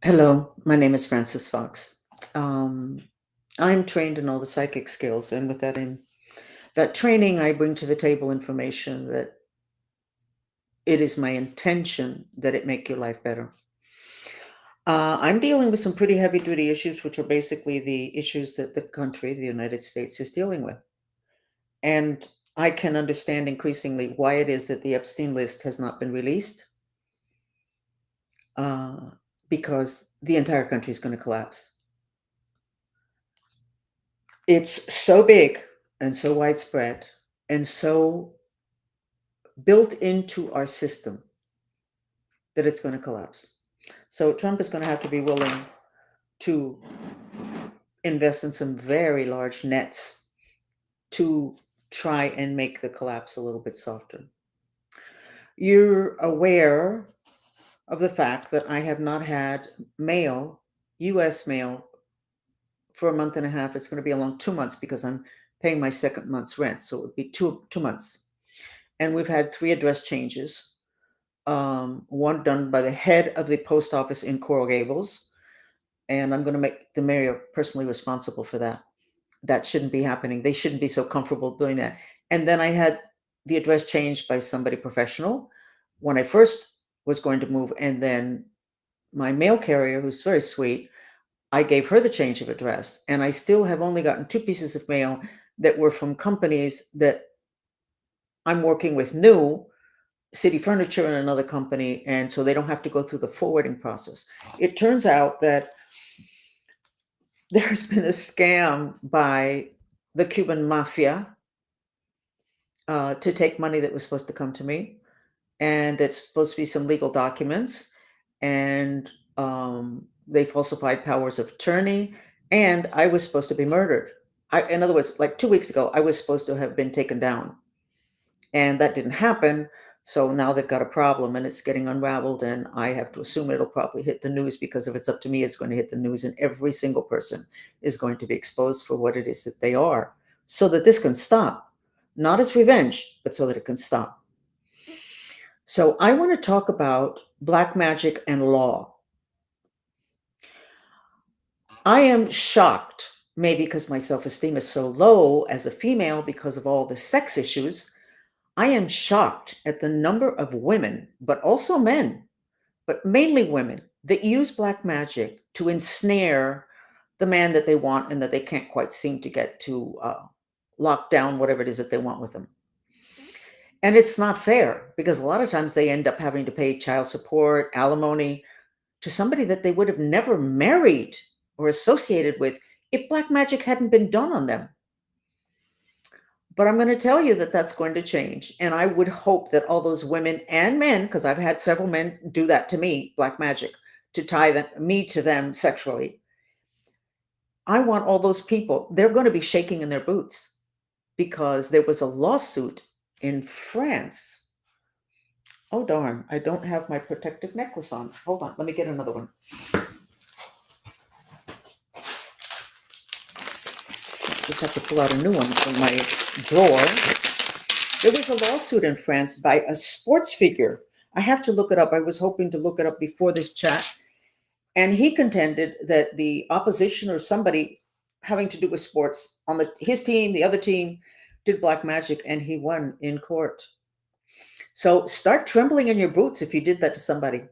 Hello, my name is Frances Fox. Um, I'm trained in all the psychic skills, and with that training, I bring to the table information that it is my intention that it make your life better. I'm dealing with some pretty heavy duty issues, which are basically the issues that the country, the United States, is dealing with. And I can understand increasingly why it is that the Epstein list has not been released, uh, because the entire country is going to collapse. It's so big and so widespread and so built into our system that it's going to collapse. So Trump is going to have to be willing to invest in some very large nets to try and make the collapse a little bit softer. You're aware of the fact that I have not had mail, US mail, for a month and a half. It's going to be along 2 months because I'm paying my second month's rent. So it would be two months. And we've had three address changes. One done by the head of the post office in Coral Gables, and I'm going to make the mayor personally responsible for that. That shouldn't be happening. They shouldn't be so comfortable doing that. And then I had the address changed by somebody professional when I first was going to move, and then my mail carrier, who's very sweet, I gave her the change of address, and I still have only gotten two pieces of mail that were from companies that I'm working with new, City Furniture and another company, and so they don't have to go through the forwarding process. It turns out that there's been a scam by the Cuban mafia to take money that was supposed to come to me, and that's supposed to be some legal documents, and they falsified powers of attorney, and I was supposed to be murdered. In other words, like 2 weeks ago, I was supposed to have been taken down. And that didn't happen. So now they've got a problem and it's getting unraveled. And I have to assume it'll probably hit the news because if it's up to me, it's going to hit the news. And every single person is going to be exposed for what it is that they are so that this can stop. Not as revenge, but so that it can stop. So I want to talk about black magic and law. I am shocked, maybe because my self esteem is so low as a female because of all the sex issues. I am shocked at the number of women, but also men, but mainly women, that use black magic to ensnare the man that they want and that they can't quite seem to get to lock down whatever it is that they want with them. And it's not fair because a lot of times they end up having to pay child support, alimony to somebody that they would have never married or associated with if black magic hadn't been done on them. But I'm going to tell you that that's going to change. And I would hope that all those women and men, because I've had several men do that to me, black magic, to tie me to them sexually. I want all those people, they're going to be shaking in their boots because there was a lawsuit in France. Oh, darn, I don't have my protective necklace on. Hold on, let me get another one. Just have to pull out a new one from my drawer. There was a lawsuit in France by a sports figure. I have to look it up. I was hoping to look it up before this chat. And he contended that the opposition or somebody having to do with sports on his team, the other team, did black magic, and he won in court. So start trembling in your boots if you did that to somebody,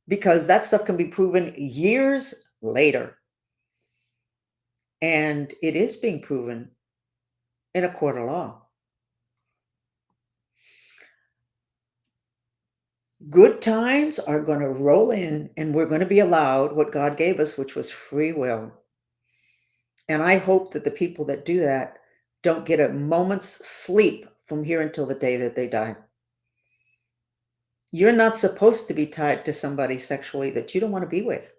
because that stuff can be proven years later. And it is being proven in a court of law. Good times are going to roll in, and we're going to be allowed what God gave us, which was free will. And I hope that the people that do that don't get a moment's sleep from here until the day that they die. You're not supposed to be tied to somebody sexually that you don't want to be with.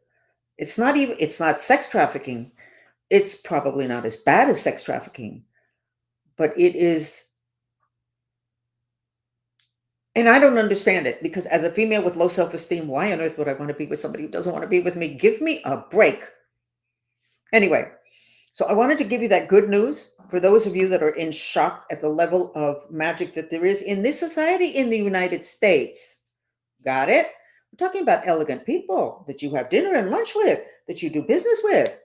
It's not sex trafficking. It's probably not as bad as sex trafficking, but it is. And I don't understand it because as a female with low self-esteem, why on earth would I want to be with somebody who doesn't want to be with me? Give me a break. Anyway, so I wanted to give you that good news for those of you that are in shock at the level of magic that there is in this society in the United States. Got it? I'm talking about elegant people that you have dinner and lunch with, that you do business with.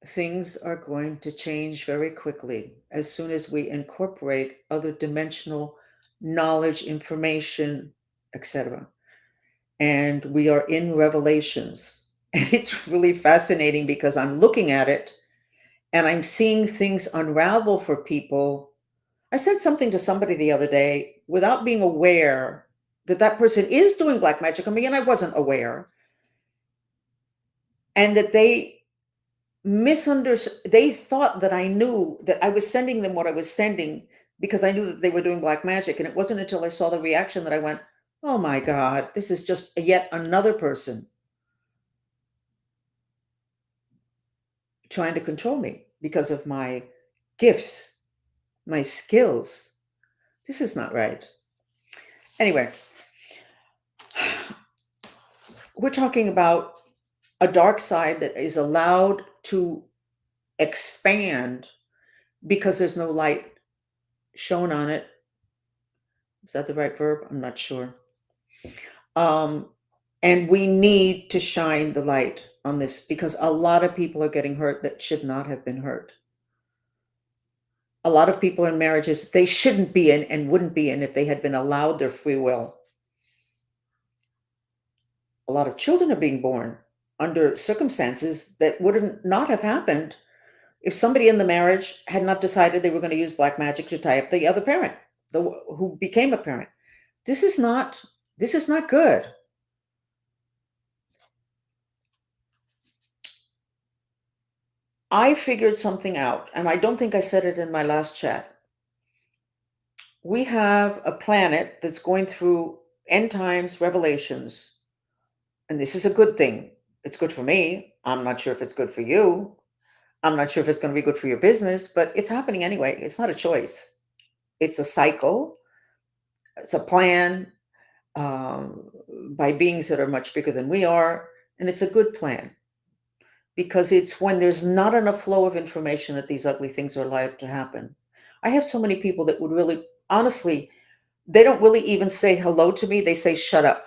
Things are going to change very quickly as soon as we incorporate other dimensional knowledge, information, etc. And we are in Revelations. And it's really fascinating because I'm looking at it and I'm seeing things unravel for people. I said something to somebody the other day without being aware that that person is doing black magic on me, and I wasn't aware, and that they misunderstood. They thought that I knew that I was sending them what I was sending because I knew that they were doing black magic. And it wasn't until I saw the reaction that I went, oh my God, this is just yet another person trying to control me because of my gifts, my skills. This is not right. Anyway, we're talking about a dark side that is allowed to expand because there's no light shown on it. Is that the right verb? I'm not sure. Um, and we need to shine the light on this because a lot of people are getting hurt that should not have been hurt. A lot of people in marriages they shouldn't be in and wouldn't be in if they had been allowed their free will. A lot of children are being born under circumstances that would not have happened if somebody in the marriage had not decided they were going to use black magic to tie up the other parent, who became a parent. This is not good. I figured something out, and I don't think I said it in my last chat. We have a planet that's going through end times revelations, and this is a good thing. It's good for me. I'm not sure if it's good for you. I'm not sure if it's going to be good for your business, but it's happening anyway. It's not a choice. It's a cycle. It's a plan um, by beings that are much bigger than we are, and it's a good plan because it's when there's not enough flow of information that these ugly things are allowed to happen. I have so many people that would really, honestly, they don't really even say hello to me. They say, shut up.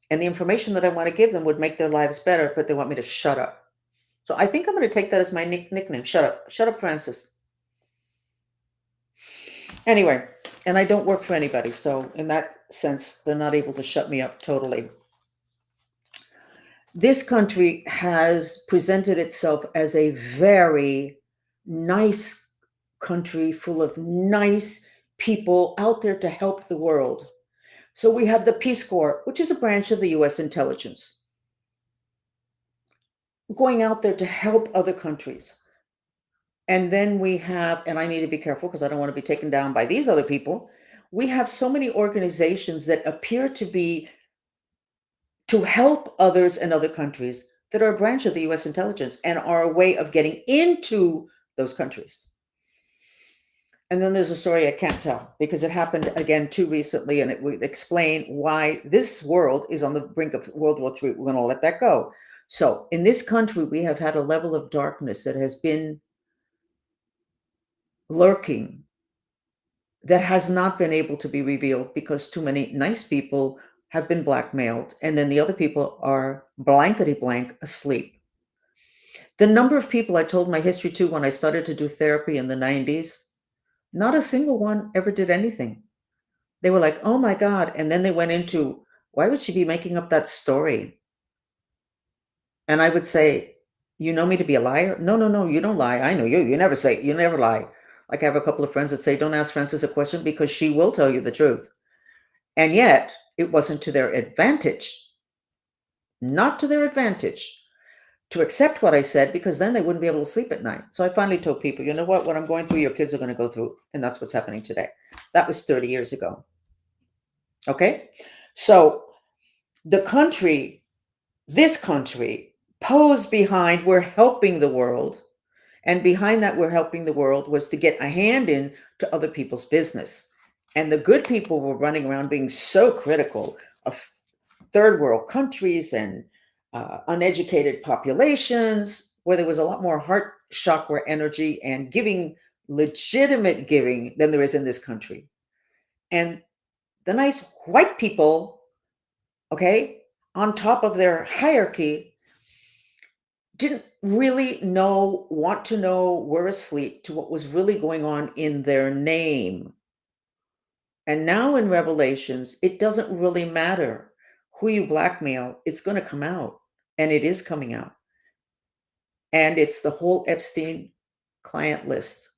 And the information that I want to give them would make their lives better, but they want me to shut up. So I think I'm going to take that as my nickname. Shut up. Shut up, Francis. Anyway, and I don't work for anybody. So in that sense, they're not able to shut me up totally. This country has presented itself as a very nice country full of nice people out there to help the world. So we have the Peace Corps, which is a branch of the US intelligence, going out there to help other countries. And then we have, and I need to be careful because I don't want to be taken down by these other people. We have so many organizations that appear to be to help others in other countries that are a branch of the US intelligence and are a way of getting into those countries. And then there's a story I can't tell because it happened again too recently, and it would explain why this world is on the brink of World War III. We're going to let that go. So, in this country, we have had a level of darkness that has been lurking that has not been able to be revealed because too many nice people have been blackmailed, and then the other people are blankety blank asleep. The number of people I told my history to when I started to do therapy in the 90s, not a single one ever did anything. They were like, oh my God. And then they went into, why would she be making up that story? And I would say, you know me to be a liar? No, no, no, you don't lie. I know you. You never lie. Like I have a couple of friends that say, don't ask Frances a question because she will tell you the truth. And yet it wasn't to their advantage, not to their advantage to accept what I said because then they wouldn't be able to sleep at night. So I finally told people, you know what I'm going through, your kids are going to go through. And that's what's happening today. That was 30 years ago. Okay. So the country, this country, posed behind we're helping the world. And behind that, we're helping the world was to get a hand in to other people's business. And the good people were running around being so critical of third world countries and uneducated populations, where there was a lot more heart chakra energy and giving legitimate giving than there is in this country. And the nice white people, okay, on top of their hierarchy, didn't really want to know, were asleep to what was really going on in their name. And now in Revelations, it doesn't really matter who you blackmail, it's going to come out. And it is coming out. And it's the whole Epstein client list.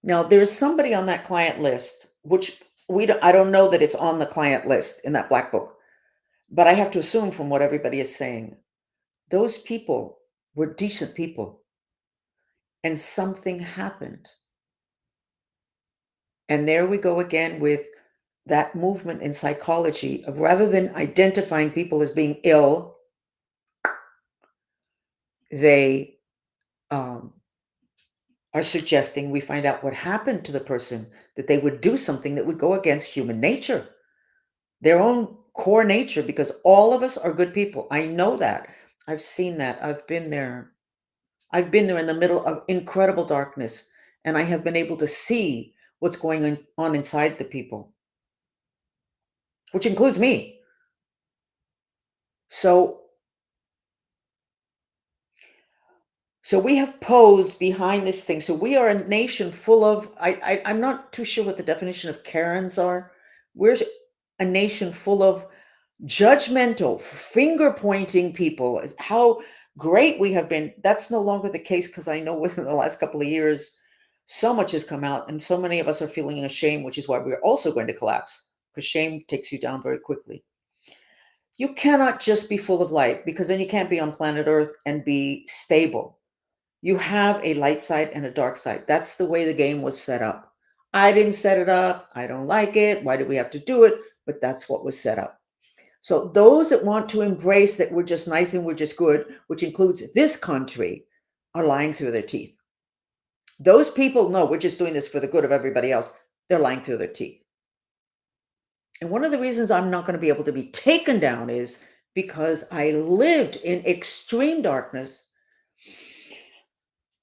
Now, there's somebody on that client list, which I don't know that it's on the client list in that black book, but I have to assume from what everybody is saying, those people were decent people. And something happened. And there we go again with that movement in psychology of, rather than identifying people as being ill, they are suggesting we find out what happened to the person, that they would do something that would go against human nature, their own core nature, because all of us are good people. I know that. I've seen that. I've been there. I've been there in the middle of incredible darkness, and I have been able to see what's going on inside the people, which includes me. So we have posed behind this thing. So we are a nation full of, I'm not too sure what the definition of Karens are. We're a nation full of judgmental, finger pointing people. How great we have been. That's no longer the case, because I know within the last couple of years, so much has come out and so many of us are feeling ashamed, which is why we're also going to collapse, because shame takes you down very quickly. You cannot just be full of light, because then you can't be on planet Earth and be stable. You have a light side and a dark side. That's the way the game was set up. I didn't set it up. I don't like it. Why do we have to do it? But that's what was set up. So those that want to embrace that we're just nice and we're just good, which includes this country, are lying through their teeth. Those people, no, we're just doing this for the good of everybody else. They're lying through their teeth. And one of the reasons I'm not going to be able to be taken down is because I lived in extreme darkness.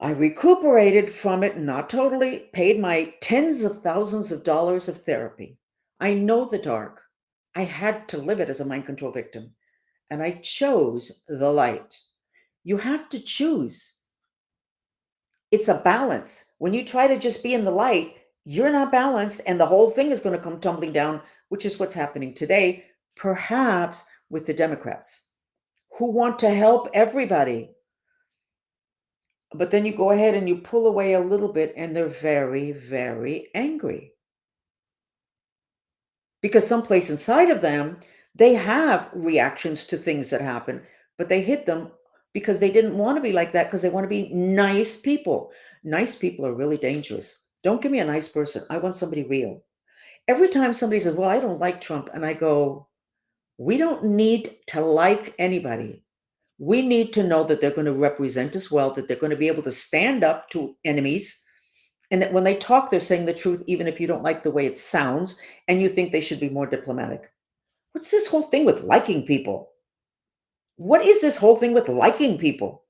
I recuperated from it, not totally, paid my tens of thousands of dollars of therapy. I know the dark. I had to live it as a mind control victim, and I chose the light. You have to choose. It's a balance. When you try to just be in the light, you're not balanced, and the whole thing is going to come tumbling down, which is what's happening today, perhaps with the Democrats, who want to help everybody. But then you go ahead and you pull away a little bit, and they're very, very angry. Because someplace inside of them, they have reactions to things that happen, but they hit them because they didn't want to be like that, because they want to be nice people. Nice people are really dangerous. Don't give me a nice person. I want somebody real. Every time somebody says, well, I don't like Trump, and I go, we don't need to like anybody. We need to know that they're going to represent us well, that they're going to be able to stand up to enemies, and that when they talk, they're saying the truth, even if you don't like the way it sounds and you think they should be more diplomatic. What's this whole thing with liking people? What is this whole thing with liking people?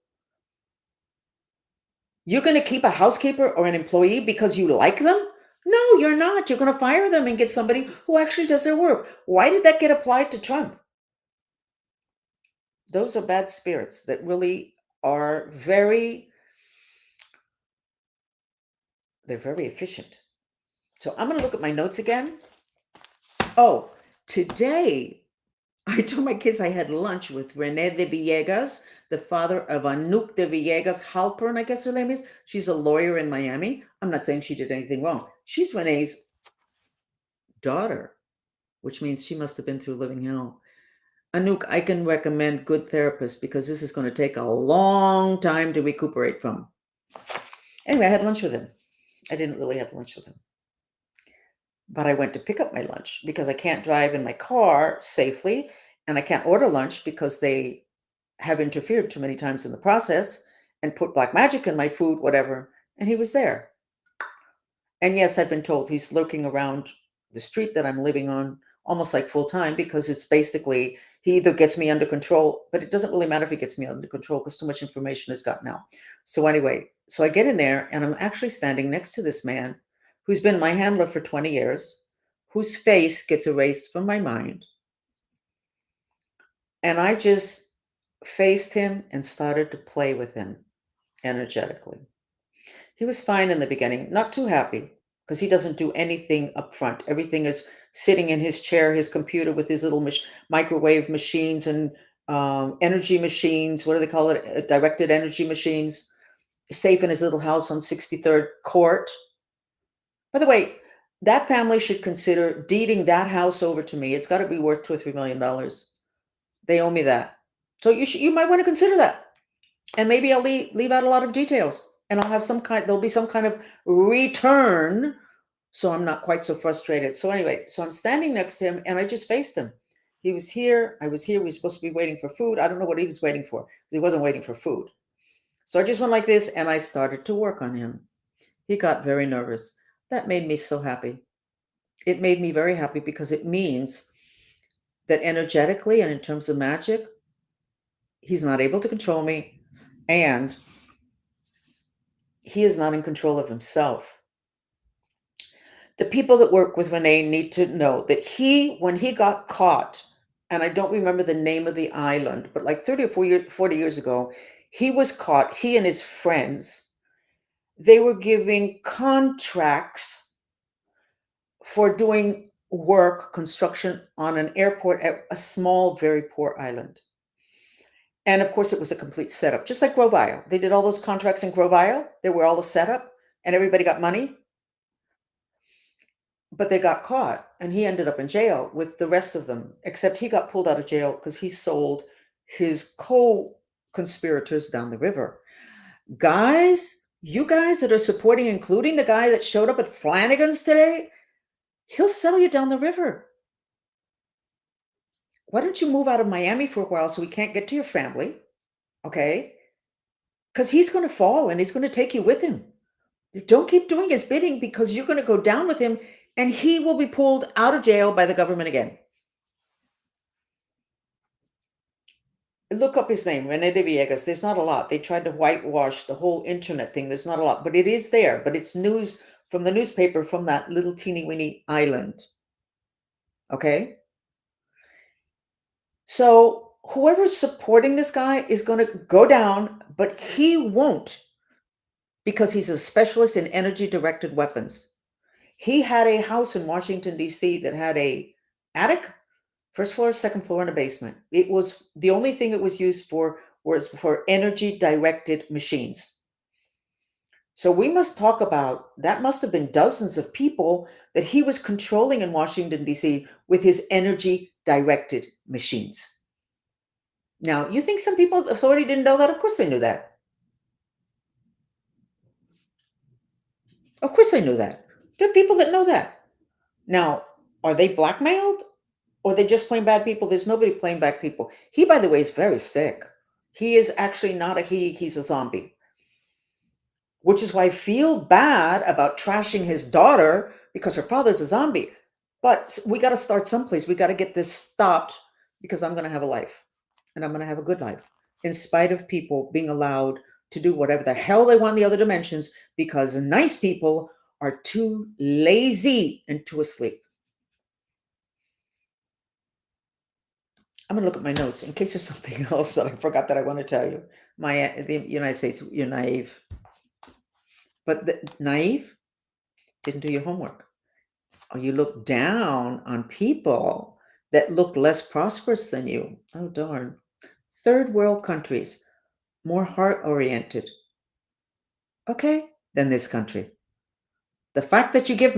You're going to keep a housekeeper or an employee because you like them? No, you're not. You're going to fire them and get somebody who actually does their work. Why did that get applied to Trump? Those are bad spirits that really are they're very efficient. So I'm going to look at my notes again. Oh, today I told my kids I had lunch with Rene de Villegas, the father of Anouk de Villegas Halpern, I guess her name is. She's a lawyer in Miami. I'm not saying she did anything wrong. She's Rene's daughter, which means she must have been through living hell. Anouk, I can recommend good therapists, because this is going to take a long time to recuperate from. Anyway, I had lunch with him. I didn't really have lunch with him, but I went to pick up my lunch because I can't drive in my car safely, and I can't order lunch because they have interfered too many times in the process and put black magic in my food, whatever. And he was there. And yes, I've been told he's lurking around the street that I'm living on almost like full time, because it's basically He either gets me under control, but it doesn't really matter if he gets me under control because too much information has gotten out. So anyway, so I get in there and I'm actually standing next to this man who's been my handler for 20 years, whose face gets erased from my mind. And I just faced him and started to play with him energetically. He was fine in the beginning, not too happy because he doesn't do anything up front. Everything is sitting in his chair, his computer with his little microwave machines and energy machines. What do they call it? Directed energy machines. Safe in his little house on 63rd Court. By the way, that family should consider deeding that house over to me. It's got to be worth $2 or $3 million. They owe me that. So you might want to consider that. And maybe I'll leave out a lot of details and I'll have there'll be some kind of return. So I'm not quite so frustrated. So anyway, so I'm standing next to him and I just faced him. He was here. I was here. We were supposed to be waiting for food. I don't know what he was waiting for. He wasn't waiting for food. So I just went like this and I started to work on him. He got very nervous. That made me so happy. It made me very happy because it means that energetically and in terms of magic, he's not able to control me and he is not in control of himself. The people that work with Renee need to know that when he got caught, and I don't remember the name of the island, but like 30 or 40 years ago, he was caught, he and his friends, they were giving contracts for doing work, construction on an airport at a small, very poor island. And of course, it was a complete setup, just like Grove Isle. They did all those contracts in Grove Isle. They were all a setup, and everybody got money. But they got caught, and he ended up in jail with the rest of them, except he got pulled out of jail because he sold his co-conspirators down the river. Guys, you guys that are supporting, including the guy that showed up at Flanagan's today, he'll sell you down the river. Why don't you move out of Miami for a while so we can't get to your family? Okay? Because he's going to fall and he's going to take you with him. Don't keep doing his bidding because you're going to go down with him and he will be pulled out of jail by the government again. Look up his name, Rene de Villegas. There's not a lot. They tried to whitewash the whole internet thing. There's not a lot, but it is there. But it's news from the newspaper from that little teeny weeny island. Okay? So whoever's supporting this guy is going to go down, but he won't because he's a specialist in energy directed weapons. He had a house in Washington, D.C. that had a attic, first floor, second floor, and a basement. It was the only thing it was used for was for energy directed machines. So we must talk about that must have been dozens of people that he was controlling in Washington, D.C. with his energy directed machines. Now, you think some people, authority didn't know that? Of course they knew that. Of course they knew that. There are people that know that. Now, are they blackmailed? Or they just plain bad people? There's nobody playing bad people. He, by the way, is very sick. He is actually not he's a zombie. Which is why I feel bad about trashing his daughter because her father's a zombie. But we got to start someplace. We got to get this stopped because I'm going to have a life and I'm going to have a good life in spite of people being allowed to do whatever the hell they want in the other dimensions because nice people are too lazy and too asleep. I'm going to look at my notes in case there's something else that I forgot that I want to tell you. The United States, you're naive. But naive didn't do your homework. Or you look down on people that look less prosperous than you. Oh, darn. Third world countries, more heart-oriented, okay, than this country. The fact that you give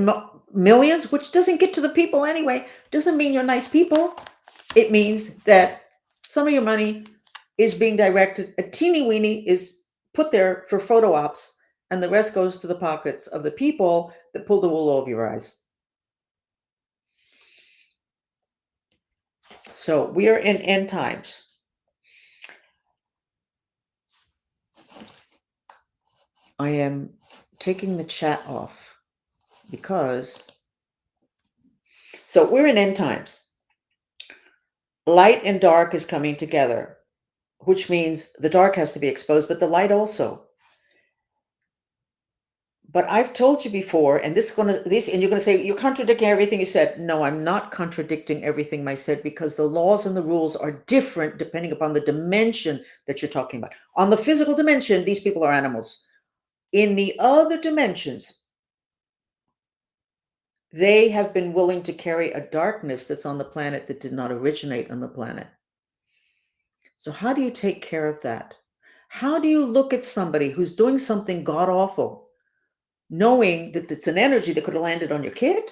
millions, which doesn't get to the people anyway, doesn't mean you're nice people. It means that some of your money is being directed, a teeny weeny is put there for photo ops, and the rest goes to the pockets of the people that pull the wool over your eyes. So we are in end times. I am taking the chat off because, so we're in end times. Light and dark is coming together, which means the dark has to be exposed, but the light also. But I've told you before, and and you're gonna say you're contradicting everything you said. No, I'm not contradicting everything I said because the laws and the rules are different depending upon the dimension that you're talking about. On the physical dimension, these people are animals. In the other dimensions, they have been willing to carry a darkness that's on the planet that did not originate on the planet. So, how do you take care of that? How do you look at somebody who's doing something god awful, knowing that it's an energy that could have landed on your kid?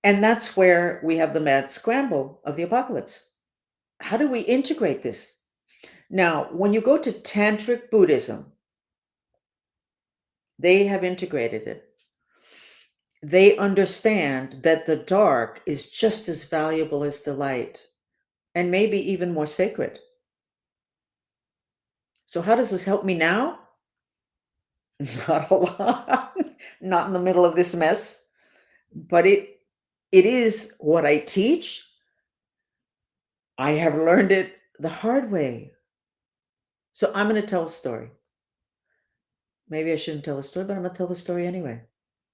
And that's where we have the mad scramble of the apocalypse. How do we integrate this? Now, when you go to Tantric Buddhism, they have integrated it. They understand that the dark is just as valuable as the light and maybe even more sacred. So, how does this help me now? Not a lot, not in the middle of this mess, but it is what I teach. I have learned it the hard way. So I'm going to tell a story. Maybe I shouldn't tell a story, but I'm going to tell the story anyway.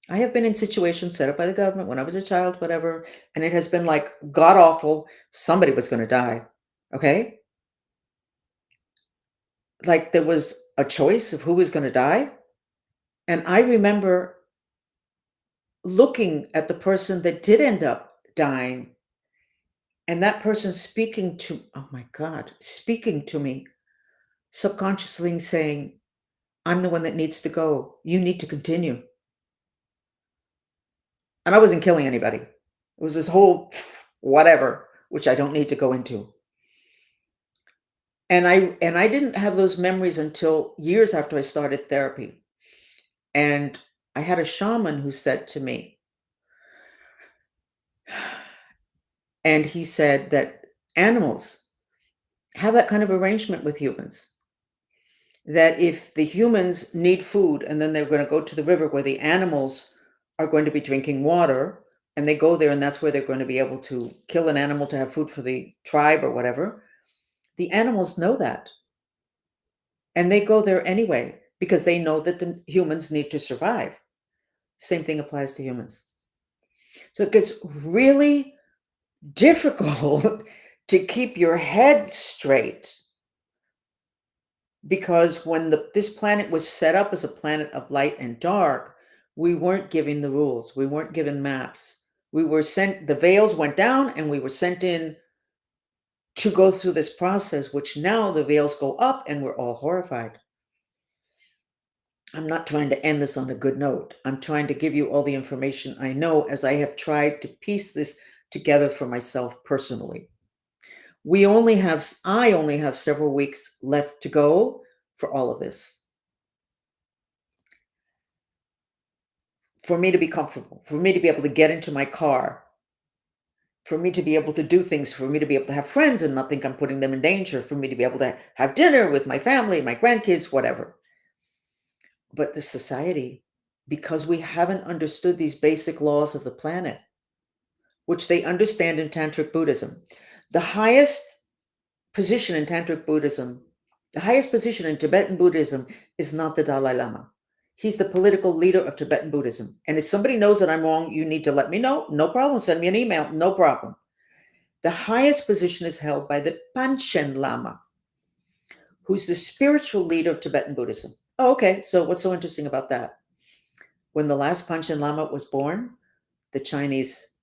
I have been in situations set up by the government when I was a child, whatever, and it has been like god awful. Somebody was going to die. Okay. Like there was a choice of who was going to die. And I remember looking at the person that did end up dying and that person speaking to, oh my God, speaking to me subconsciously and saying, I'm the one that needs to go. You need to continue. And I wasn't killing anybody. It was this whole whatever, which I don't need to go into. And I didn't have those memories until years after I started therapy. And I had a shaman who said to me, and he said that animals have that kind of arrangement with humans. That if the humans need food and then they're going to go to the river where the animals are going to be drinking water, and they go there and that's where they're going to be able to kill an animal to have food for the tribe or whatever, the animals know that. And they go there anyway because they know that the humans need to survive. Same thing applies to humans. So it gets really difficult to keep your head straight because when this planet was set up as a planet of light and dark, we weren't given the rules. We weren't given maps. We were sent, the veils went down and we were sent in to go through this process, which now the veils go up and we're all horrified. I'm not trying to end this on a good note. I'm trying to give you all the information I know as I have tried to piece this together for myself personally. I only have several weeks left to go for all of this. For me to be comfortable, for me to be able to get into my car, for me to be able to do things, for me to be able to have friends and not think I'm putting them in danger, for me to be able to have dinner with my family, my grandkids, whatever. But the society, because we haven't understood these basic laws of the planet, which they understand in Tantric Buddhism, the highest position in Tantric Buddhism, the highest position in Tibetan Buddhism is not the Dalai Lama. He's the political leader of Tibetan Buddhism. And if somebody knows that I'm wrong, you need to let me know. No problem. Send me an email. No problem. The highest position is held by the Panchen Lama, who's the spiritual leader of Tibetan Buddhism. Oh, okay. So what's so interesting about that? When the last Panchen Lama was born, the Chinese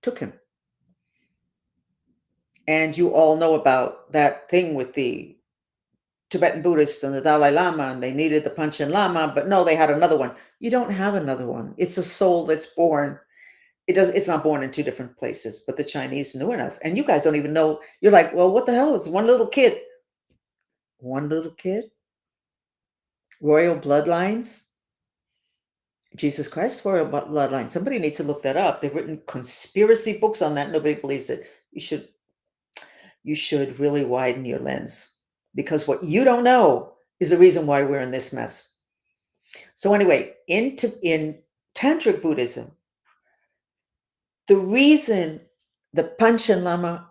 took him. And you all know about that thing with the Tibetan Buddhists and the Dalai Lama, and they needed the Panchen Lama, but no, they had another one. You don't have another one. It's a soul that's born. It's not born in two different places, but the Chinese knew enough. And you guys don't even know. You're like, well, what the hell? It's one little kid. One little kid? Royal bloodlines? Jesus Christ, royal bloodline. Somebody needs to look that up. They've written conspiracy books on that. Nobody believes it. You should really widen your lens because what you don't know is the reason why we're in this mess. So anyway, in Tantric Buddhism, the reason the Panchen Lama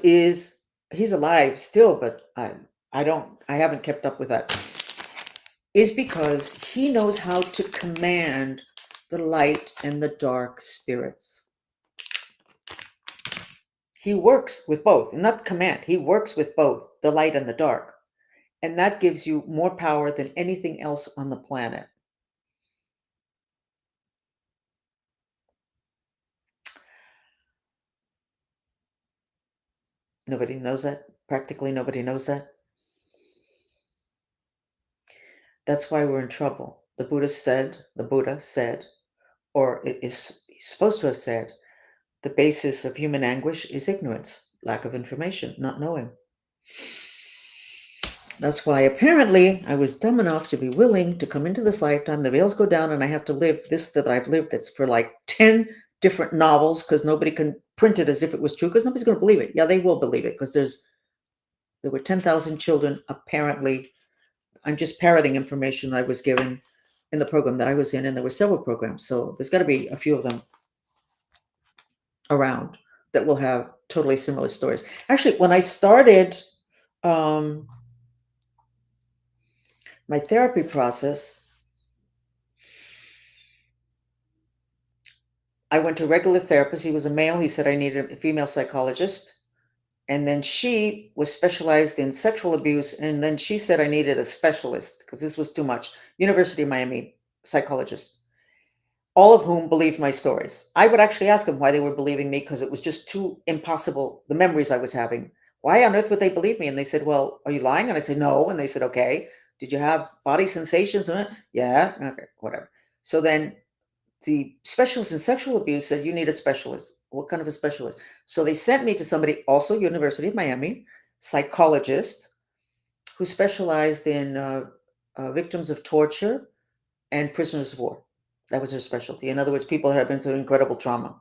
is he's alive still, but I haven't kept up with that, is because he knows how to command the light and the dark spirits. He works with both, not command. He works with both the light and the dark. And that gives you more power than anything else on the planet. Nobody knows that. Practically nobody knows that. That's why we're in trouble. The Buddha said, or it is supposed to have said, the basis of human anguish is ignorance, lack of information, not knowing. That's why apparently I was dumb enough to be willing to come into this lifetime. The veils go down and I have to live this that I've lived that's for like 10 different novels because nobody can print it as if it was true because nobody's going to believe it. Yeah, they will believe it because there were 10,000 children apparently. I'm just parroting information I was given in the program that I was in, and there were several programs. So there's got to be a few of them around that will have totally similar stories. Actually, when I started my therapy process, I went to a regular therapist. He was a male. He said I needed a female psychologist. And then she was specialized in sexual abuse. And then she said I needed a specialist because this was too much. University of Miami psychologist, all of whom believed my stories. I would actually ask them why they were believing me because it was just too impossible, the memories I was having. Why on earth would they believe me? And they said, well, are you lying? And I said, no. And they said, okay. Did you have body sensations? Yeah. Okay, whatever. So then the specialist in sexual abuse said, you need a specialist. What kind of a specialist? So they sent me to somebody, also University of Miami, psychologist, who specialized in victims of torture and prisoners of war. That was her specialty. In other words, people that had been through incredible trauma.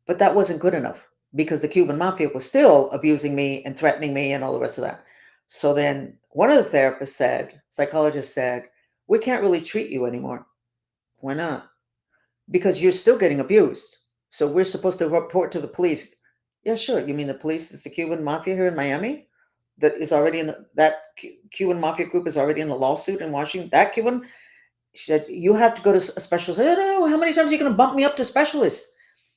But that wasn't good enough because the Cuban mafia was still abusing me and threatening me and all the rest of that. So then one of the therapists said, psychologist said, we can't really treat you anymore. Why not? Because you're still getting abused. So we're supposed to report to the police. Yeah, sure. You mean the police is the Cuban mafia here in Miami that is already in that Cuban mafia group is already in a lawsuit in Washington? That Cuban, she said, you have to go to a specialist. I don't know. How many times are you going to bump me up to specialists?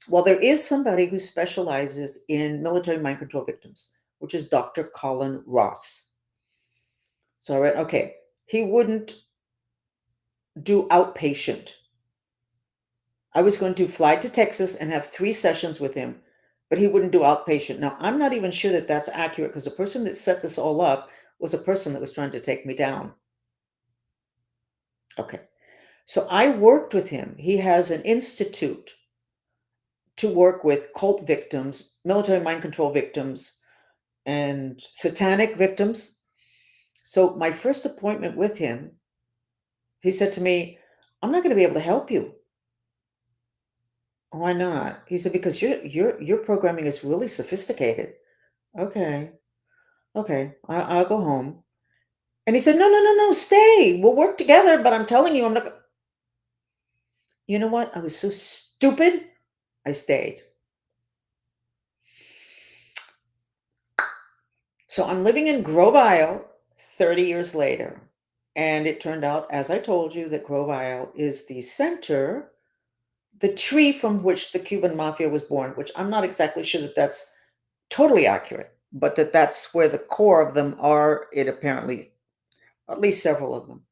Well, there is somebody who specializes in military mind control victims, which is Dr. Colin Ross. So I read, okay, he wouldn't do outpatient. I was going to fly to Texas and have 3 sessions with him, but he wouldn't do outpatient. Now, I'm not even sure that that's accurate because the person that set this all up was a person that was trying to take me down. Okay. So I worked with him. He has an institute to work with cult victims, military mind control victims, and satanic victims. So my first appointment with him, he said to me, I'm not going to be able to help you. Why not? He said, because your programming is really sophisticated. Okay. Okay. I'll go home. And he said, no, no, no, no, stay. We'll work together, but I'm telling you, I'm not. You know what? I was so stupid. I stayed. So I'm living in Grove Isle 30 years later. And it turned out, as I told you, that Grove Isle is the center, the tree from which the Cuban mafia was born, which I'm not exactly sure that that's totally accurate, but that's where the core of them are. It apparently, at least several of them.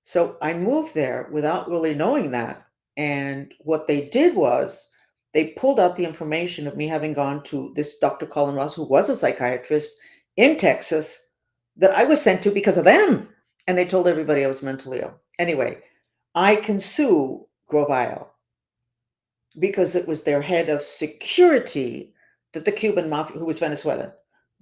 So I moved there without really knowing that. And what they did was they pulled out the information of me having gone to this Dr. Colin Ross, who was a psychiatrist in Texas, that I was sent to because of them. And they told everybody I was mentally ill. Anyway, I can sue Grove Isle because it was their head of security that the Cuban mafia, who was Venezuelan,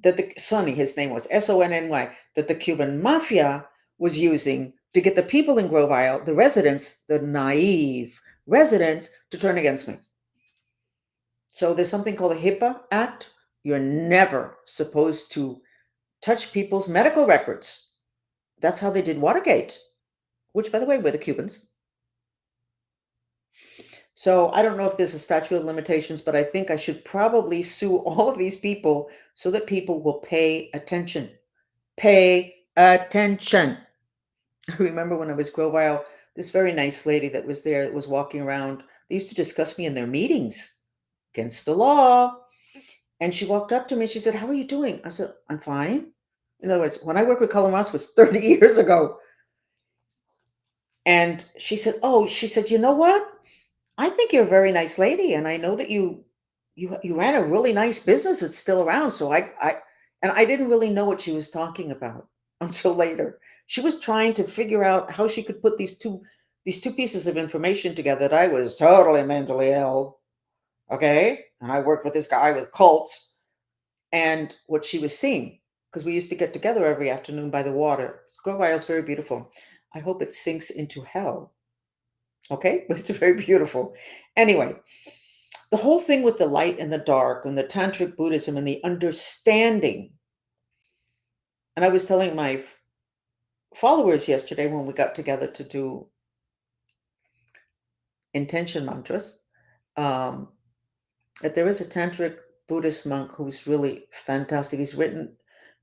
that the Sonny, his name was Sonny, that the Cuban mafia was using to get the people in Grove Isle, the residents, the naive residents, to turn against me. So there's something called the HIPAA Act. You're never supposed to touch people's medical records. That's how they did Watergate, which, by the way, were the Cubans. So I don't know if there's a statute of limitations, but I think I should probably sue all of these people so that people will pay attention. Pay attention. I remember when I was Grow Wild, this very nice lady that was there that was walking around, they used to discuss me in their meetings against the law. And she walked up to me. She said, "How are you doing?" I said, "I'm fine." In other words, when I worked with Colin Ross was 30 years ago. And she said, "Oh," she said, "You know what? I think you're a very nice lady, and I know that you ran a really nice business. It's still around." So and I didn't really know what she was talking about until later. She was trying to figure out how she could put these two pieces of information together. That I was totally mentally ill, okay, and I worked with this guy with cults, and what she was seeing, because we used to get together every afternoon by the water. Grow Wild is very beautiful. I hope it sinks into hell. Okay, but it's very beautiful. Anyway, the whole thing with the light and the dark and the tantric Buddhism and the understanding. And I was telling my followers yesterday when we got together to do intention mantras, um, that there is a tantric Buddhist monk who's really fantastic. He's written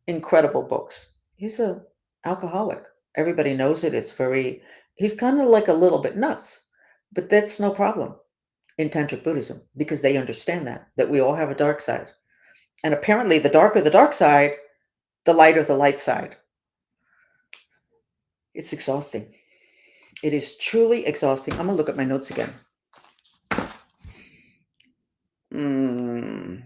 incredible books. He's a alcoholic. Everybody knows it. He's kind of like a little bit nuts, but that's no problem in tantric Buddhism because they understand that we all have a dark side. And apparently the darker the dark side, the lighter the light side. It's exhausting. It is truly exhausting. I'm gonna look at my notes again. Mm.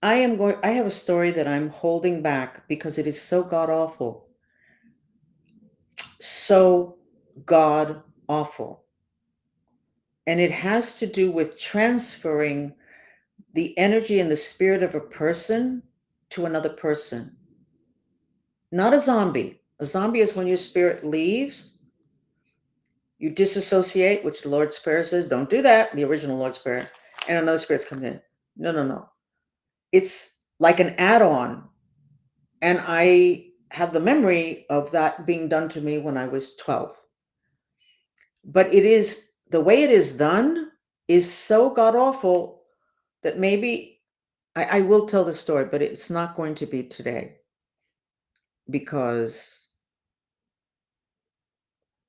I have a story that I'm holding back because it is so god awful. So god awful. And it has to do with transferring the energy and the spirit of a person to another person. Not a zombie. A zombie is when your spirit leaves, you disassociate, which the Lord's Prayer says, don't do that, the original Lord's Prayer, and another spirit comes in. No, no, no. It's like an add on. And I have the memory of that being done to me when I was 12. But it is the way it is done is so god awful that maybe I will tell the story, but it's not going to be today because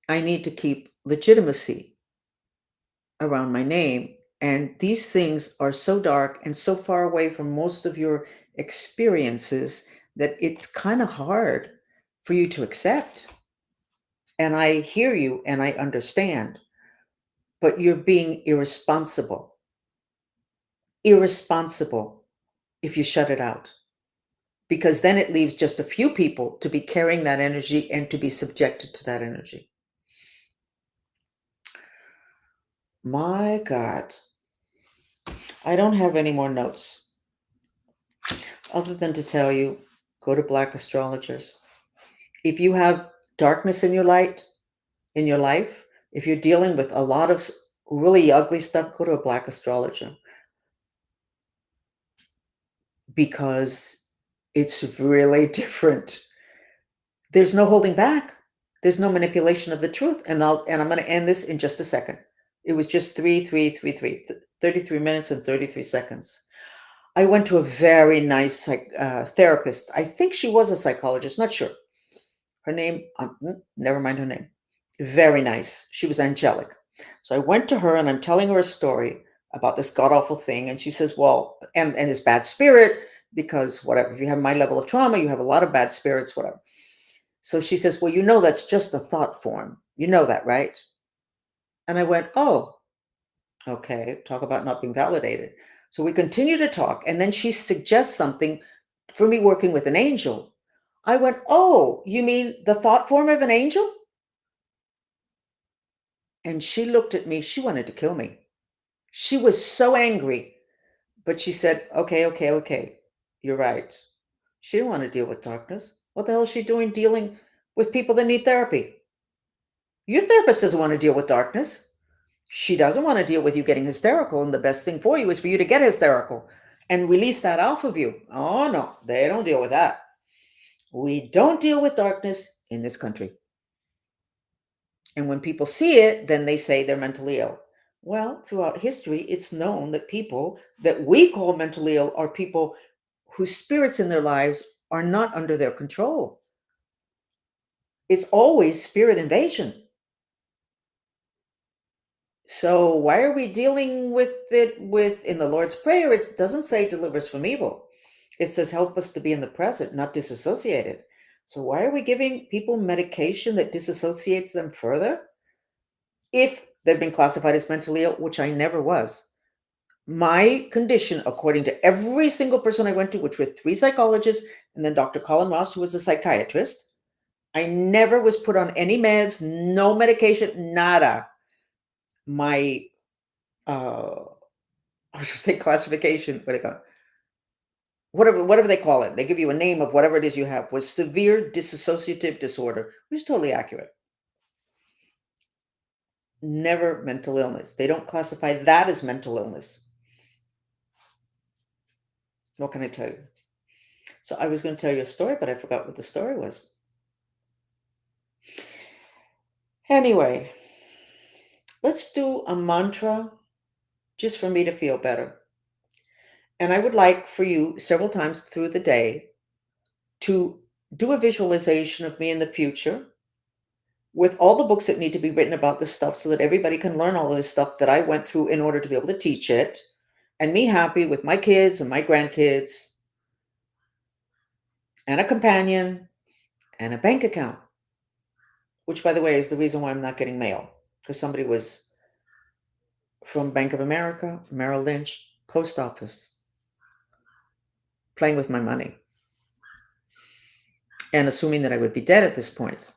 I need to keep legitimacy around my name. And these things are so dark and so far away from most of your experiences that it's kind of hard for you to accept. And I hear you and I understand, but you're being irresponsible. Irresponsible if you shut it out, because then it leaves just a few people to be carrying that energy and to be subjected to that energy. My God, I don't have any more notes other than to tell you go to Black astrologers. If you have darkness in your life, if you're dealing with a lot of really ugly stuff, go to a Black astrologer because it's really different. There's no holding back. There's no manipulation of the truth. And I'm going to end this in just a second. It was just 33 minutes and 33 seconds. I went to a very nice therapist. I think she was a psychologist, not sure. Her name, never mind her name. Very nice. She was angelic. So I went to her and I'm telling her a story about this god awful thing. And she says, well, and this bad spirit, because whatever, if you have my level of trauma, you have a lot of bad spirits, whatever. So she says, well, that's just a thought form. You know that, right? And I went, oh, okay. Talk about not being validated. So we continue to talk. And then she suggests something for me working with an angel. I went, oh, you mean the thought form of an angel? And she looked at me. She wanted to kill me. She was so angry. But she said, okay. You're right. She didn't want to deal with darkness. What the hell is she doing dealing with people that need therapy? Your therapist doesn't want to deal with darkness. She doesn't want to deal with you getting hysterical. And the best thing for you is for you to get hysterical and release that off of you. Oh, no, they don't deal with that. We don't deal with darkness in this country. And when people see it, then they say they're mentally ill. Well, throughout history, it's known that people that we call mentally ill are people whose spirits in their lives are not under their control. It's always spirit invasion. So why are we dealing with it with in the Lord's Prayer? It doesn't say deliver us from evil. It says help us to be in the present, not disassociated. So why are we giving people medication that disassociates them further? If they've been classified as mentally ill, which I never was. My condition, according to every single person I went to, which were 3 psychologists, and then Dr. Colin Ross, who was a psychiatrist, I never was put on any meds, no medication, nada. My I should say classification, what it whatever they call it, they give you a name of whatever it is you have, was severe dissociative disorder, which is totally accurate. Never mental illness. They don't classify that as mental illness. What can I tell you? So I was going to tell you a story, but I forgot what the story was. Anyway, let's do a mantra just for me to feel better. And I would like for you several times through the day to do a visualization of me in the future with all the books that need to be written about this stuff so that everybody can learn all of this stuff that I went through in order to be able to teach it, and me happy with my kids and my grandkids and a companion and a bank account, which, by the way, is the reason why I'm not getting mail, because somebody was from Bank of America, Merrill Lynch, post office, playing with my money and assuming that I would be dead at this point.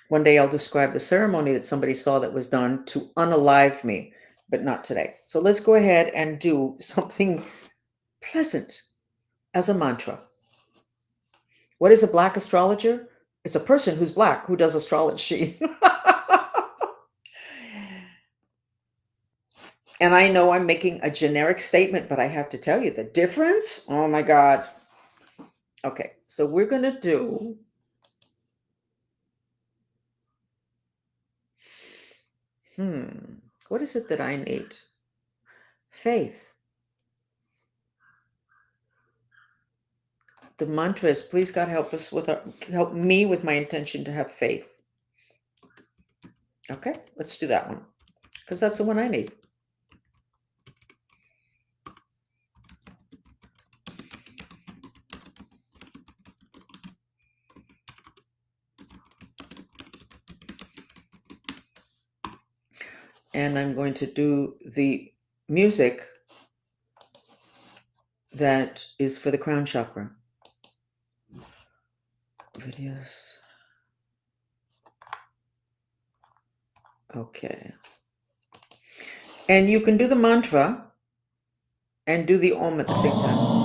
One day I'll describe the ceremony that somebody saw that was done to unalive me, but not today. So let's go ahead and do something pleasant as a mantra. What is a black astrologer? It's a person who's black who does astrology. And I know I'm making a generic statement, but I have to tell you the difference. Oh my God. Okay, so we're going to do what is it that I need? Faith. The mantra is, please God help me with my intention to have faith. Okay, let's do that one because that's the one I need. And I'm going to do the music that is for the crown chakra. Videos. Okay. And you can do the mantra and do the Om at the same time.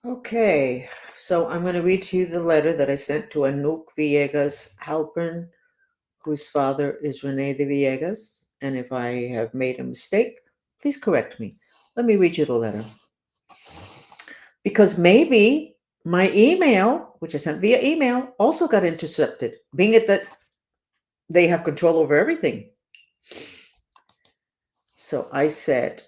Okay, so I'm going to read to you the letter that I sent to Anouk Villegas Halpern, whose father is Rene de Villegas. And if I have made a mistake, please correct me. Let me read you the letter. Because maybe my email, which I sent via email, also got intercepted, being it that they have control over everything. So I said,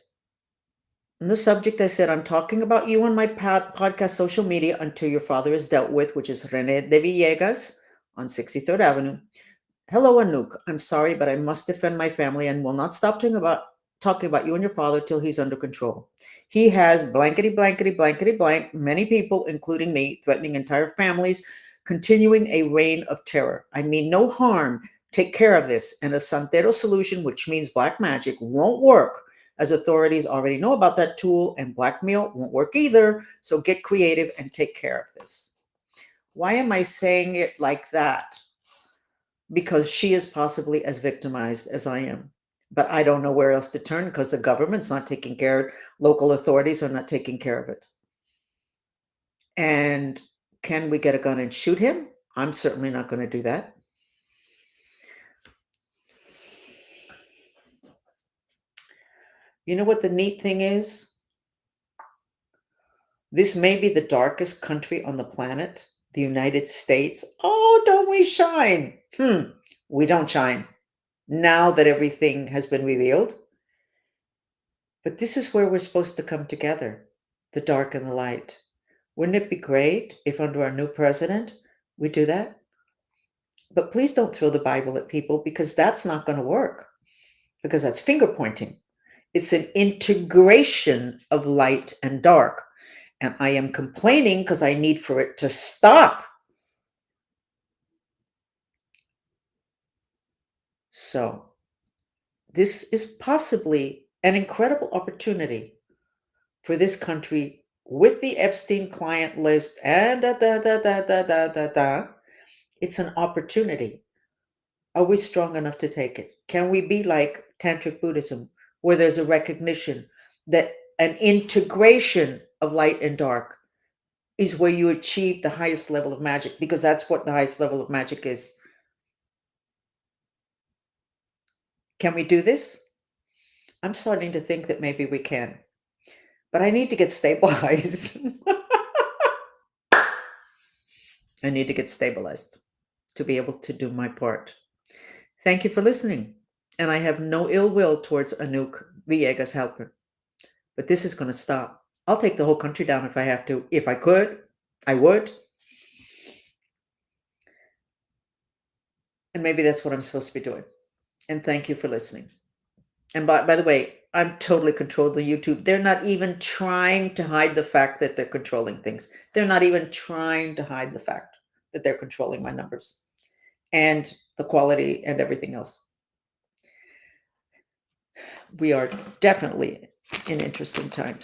in the subject, I said, I'm talking about you on my podcast social media until your father is dealt with, which is Rene de Villegas on 63rd Avenue. Hello, Anouk. I'm sorry, but I must defend my family and will not stop talking about you and your father till he's under control. He has blankety, blankety, blankety, blank, many people, including me, threatening entire families, continuing a reign of terror. I mean no harm. Take care of this. And a Santero solution, which means black magic, won't work, as authorities already know about that tool, and blackmail won't work either. So get creative and take care of this. Why am I saying it like that? Because she is possibly as victimized as I am. But I don't know where else to turn because the government's not taking care of it. Local authorities are not taking care of it. And can we get a gun and shoot him? I'm certainly not going to do that. You know what the neat thing is? This may be the darkest country on the planet, the United States. Oh, don't we shine? We don't shine now that everything has been revealed. But this is where we're supposed to come together, the dark and the light. Wouldn't it be great if under our new president we do that? But please don't throw the Bible at people because that's not going to work, because that's finger pointing. It's an integration of light and dark. And I am complaining because I need for it to stop. So, this is possibly an incredible opportunity for this country with the Epstein client list and It's an opportunity. Are we strong enough to take it? Can we be like Tantric Buddhism, where there's a recognition that an integration of light and dark is where you achieve the highest level of magic, because that's what the highest level of magic is. Can we do this? I'm starting to think that maybe we can, but I need to get stabilized. I need to get stabilized to be able to do my part. Thank you for listening. And I have no ill will towards Anouk Villegas Halpern, but this is going to stop. I'll take the whole country down if I have to. If I could, I would. And maybe that's what I'm supposed to be doing. And thank you for listening. And by the way, I'm totally controlling YouTube. They're not even trying to hide the fact that they're controlling things. They're not even trying to hide the fact that they're controlling my numbers and the quality and everything else. We are definitely in interesting times.